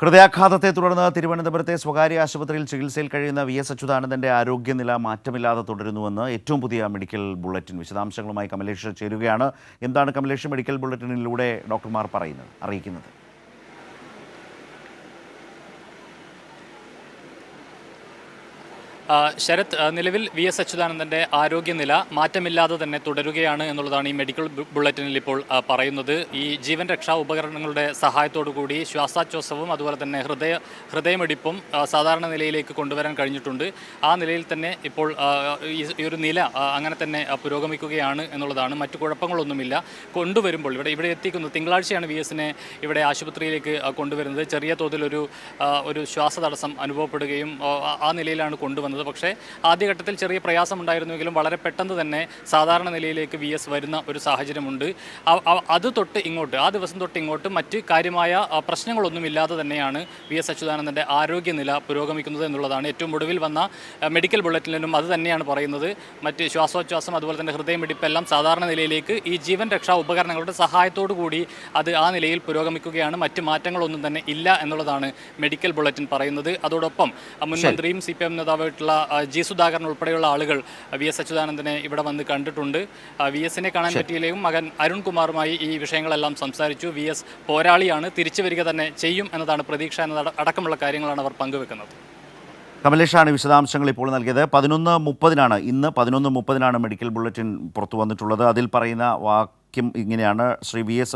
ഹൃദയാഘാതത്തെ തുടർന്ന് തിരുവനന്തപുരത്തെ സ്വകാര്യ ആശുപത്രിയിൽ ചികിത്സയിൽ കഴിയുന്ന വി.എസ്. അച്യുതാനന്ദന്റെ ആരോഗ്യനില മാറ്റമില്ലാതെ തുടരുന്നുവെന്ന് ഏറ്റവും പുതിയ മെഡിക്കൽ ബുള്ളറ്റിൻ. വിശദാംശങ്ങളുമായി കമലേഷ് ചേരുകയാണ്. എന്താണ് കമലേഷ് മെഡിക്കൽ ബുള്ളറ്റിനിലൂടെ ഡോക്ടർമാർ അറിയിക്കുന്നത്? ശരത്, നിലവിൽ വി.എസ്. അച്യുതാനന്ദൻ്റെ ആരോഗ്യനില മാറ്റമില്ലാതെ തന്നെ തുടരുകയാണ് എന്നുള്ളതാണ് ഈ മെഡിക്കൽ ബുള്ളറ്റിനിൽ ഇപ്പോൾ പറയുന്നത്. ഈ ജീവൻ രക്ഷാ ഉപകരണങ്ങളുടെ സഹായത്തോടു കൂടി ശ്വാസോച്ഛ്വാസവും അതുപോലെ തന്നെ ഹൃദയമിടിപ്പും സാധാരണ നിലയിലേക്ക് കൊണ്ടുവരാൻ കഴിഞ്ഞിട്ടുണ്ട്. ആ നിലയിൽ തന്നെ ഇപ്പോൾ ഈ ഒരു നില അങ്ങനെ തന്നെ പുരോഗമിക്കുകയാണ് എന്നുള്ളതാണ്. മറ്റു കുഴപ്പങ്ങളൊന്നുമില്ല. കൊണ്ടുവരുമ്പോൾ ഇവിടെ എത്തിക്കുന്നത് തിങ്കളാഴ്ചയാണ് വി.എസിനെ ഇവിടെ ആശുപത്രിയിലേക്ക് കൊണ്ടുവരുന്നത്. ചെറിയ തോതിലൊരു ശ്വാസതടസ്സം അനുഭവപ്പെടുകയും ആ നിലയിലാണ് കൊണ്ടുവന്നത്. പക്ഷേ ആദ്യഘട്ടത്തിൽ ചെറിയ പ്രയാസമുണ്ടായിരുന്നുവെങ്കിലും വളരെ പെട്ടെന്ന് തന്നെ സാധാരണ നിലയിലേക്ക് വി.എസ്. വരുന്ന ഒരു സാഹചര്യമുണ്ട്. ആ ദിവസം തൊട്ട് ഇങ്ങോട്ട് മറ്റ് കാര്യമായ പ്രശ്നങ്ങളൊന്നുമില്ലാതെ തന്നെയാണ് വി.എസ്. അച്യുതാനന്ദൻ്റെ ആരോഗ്യനില പുരോഗമിക്കുന്നത് എന്നുള്ളതാണ് ഏറ്റവും ഒടുവിൽ വന്ന മെഡിക്കൽ ബുള്ളറ്റിനും അത് തന്നെയാണ് പറയുന്നത്. മറ്റ് ശ്വാസോച്ഛ്വാസം അതുപോലെ തന്നെ ഹൃദയമിടിപ്പെല്ലാം സാധാരണ നിലയിലേക്ക് ഈ ജീവൻ രക്ഷാ ഉപകരണങ്ങളുടെ സഹായത്തോടു കൂടി അത് ആ നിലയിൽ പുരോഗമിക്കുകയാണ്. മറ്റ് മാറ്റങ്ങളൊന്നും തന്നെ ഇല്ല എന്നുള്ളതാണ് മെഡിക്കൽ ബുള്ളറ്റിൻ പറയുന്നത്. അതോടൊപ്പം മുൻ മന്ത്രിയും CPM നേതാവായിട്ടുള്ള ജി സുധാകരൻ ഉൾപ്പെടെയുള്ള ആളുകൾ വി.എസ്. അച്യുതാനന്ദനെ ഇവിടെ വന്ന് കണ്ടിട്ടുണ്ട്. വി.എസിനെ കാണാൻ പറ്റിയില്ലെങ്കിലും മകൻ അരുൺകുമാറുമായി ഈ വിഷയങ്ങളെല്ലാം സംസാരിച്ചു. വി.എസ്. പോരാളിയാണ്, തിരിച്ചു വരിക തന്നെ ചെയ്യും എന്നതാണ് പ്രതീക്ഷ അടക്കമുള്ള കാര്യങ്ങളാണ് അവർ പങ്കുവെക്കുന്നത്. കമലേഷാണ് വിശദാംശങ്ങൾ ഇപ്പോൾ നൽകിയത്. ഇന്ന് 11:30 മെഡിക്കൽ ബുള്ളറ്റിൻ പുറത്തു വന്നിട്ടുള്ളത്. അതിൽ പറയുന്ന ഇങ്ങനെയാണ്: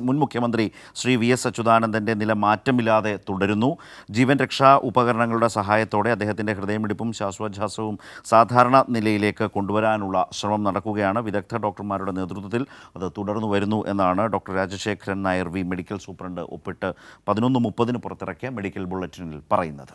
മുൻ മുഖ്യമന്ത്രി ശ്രീ വി.എസ്. അച്യുതാനന്ദൻ്റെ നില മാറ്റമില്ലാതെ തുടരുന്നു. ജീവൻ രക്ഷാ ഉപകരണങ്ങളുടെ സഹായത്തോടെ അദ്ദേഹത്തിൻ്റെ ഹൃദയമിടിപ്പും ശ്വാസോച്ഛ്വാസവും സാധാരണ നിലയിലേക്ക് കൊണ്ടുവരാനുള്ള ശ്രമം നടക്കുകയാണ്. വിദഗ്ധ ഡോക്ടർമാരുടെ നേതൃത്വത്തിൽ അത് തുടർന്നു വരുന്നു എന്നാണ് doctor Rajasekharan Nair medical superintendent ഒപ്പിട്ട് 11:30 പുറത്തിറക്കിയ മെഡിക്കൽ ബുള്ളറ്റിനിൽ പറയുന്നത്.